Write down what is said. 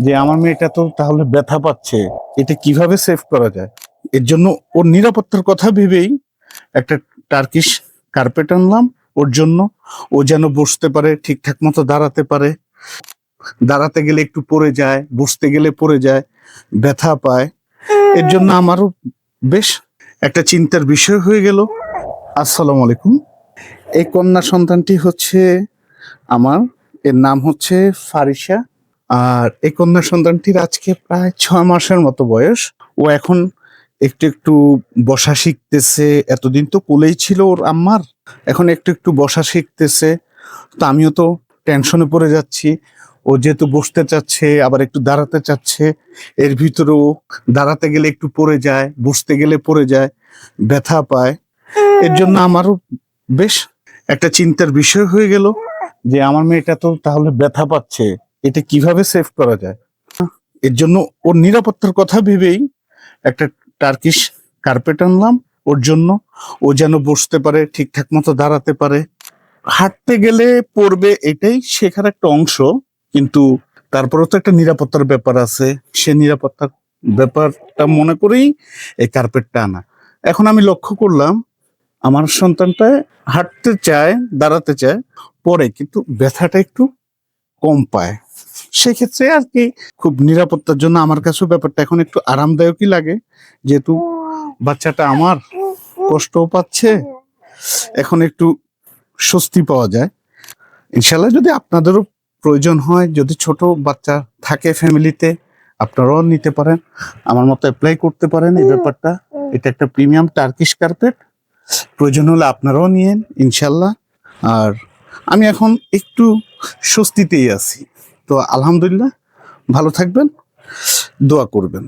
যে আমার মেয়েটা তো তাহলে ব্যথা পাচ্ছে, এটা কিভাবে সেভ করা যায়। এর জন্য ওর নিরাপত্তার কথা ভেবেই একটা টার্কিশ কার্পেট আনলাম ওর জন্য। ও যেন বসতে পারে, ঠিকঠাক মতো দাঁড়াতে পারে। দাঁড়াতে গেলে একটু পড়ে যায়, বসতে গেলে পড়ে যায়, ব্যথা পায়। এর জন্য আমারও বেশ একটা চিন্তার বিষয় হয়ে গেল। আসসালামু আলাইকুম। এই কন্যা সন্তানটি হচ্ছে আমার, এর নাম হচ্ছে ফারিসা। আর এই কন্যা সন্তানটির আজকে প্রায় 6 মাসের মতো বয়স। ও এখন একটু একটু বসা শিখতেছে। এতদিন তো কোলেই ছিল ওর আম্মার, এখন একটু একটু বসা শিখতেছে। তো আমিও তো টেনশনে পড়ে যাচ্ছি। ও যেহেতু বসতে চাচ্ছে, আবার একটু দাঁড়াতে চাচ্ছে, এর ভিতরেও দাঁড়াতে গেলে একটু পড়ে যায়, বসতে গেলে পড়ে যায়, ব্যথা পায়। এর জন্য আমারও বেশ একটা চিন্তার বিষয় হয়ে গেল যে আমার মেয়েটা তো তাহলে ব্যথা পাচ্ছে, এটা কিভাবে সেভ করা যায়। এর জন্য ওর নিরাপত্তার কথা ভেবেই একটা টার্কিশ কার্পেট আনলাম ওর জন্য। ও যেন বসতে পারে, ঠিকঠাক মতো দাঁড়াতে পারে। হাঁটতে গেলে পড়বে, এটাই শেখার একটা অংশ। কিন্তু তারপরেও তো একটা নিরাপত্তার ব্যাপার আছে। সে নিরাপত্তার ব্যাপারটা মনে করেই এই কার্পেটটা আনা। এখন আমি লক্ষ্য করলাম আমার সন্তানটা হাঁটতে চায়, দাঁড়াতে চায়, পরে কিন্তু ব্যথাটা একটু কম পায়। সেক্ষেত্রে আর কি খুব নিরাপত্তার জন্য আমার কাছেও ব্যাপারটা এখন একটু আরামদায়কই লাগে, যেহেতু বাচ্চাটা আমার কষ্টও পাচ্ছে, এখন একটু স্বস্তি পাওয়া যায়। ইনশাল্লাহ যদি আপনাদেরও প্রয়োজন হয়, যদি ছোট বাচ্চা থাকে ফ্যামিলিতে, আপনারাও নিতে পারেন, আমার মতো অ্যাপ্লাই করতে পারেন এই ব্যাপারটা। এটা একটা প্রিমিয়াম টার্কিশ কার্পেট, প্রয়োজন হলে আপনারাও নিয়েন ইনশাল্লাহ। আর আমি এখন একটু স্বস্তিতেই আছি। তো আলহামদুলিল্লাহ, ভালো থাকবেন, দোয়া করবেন।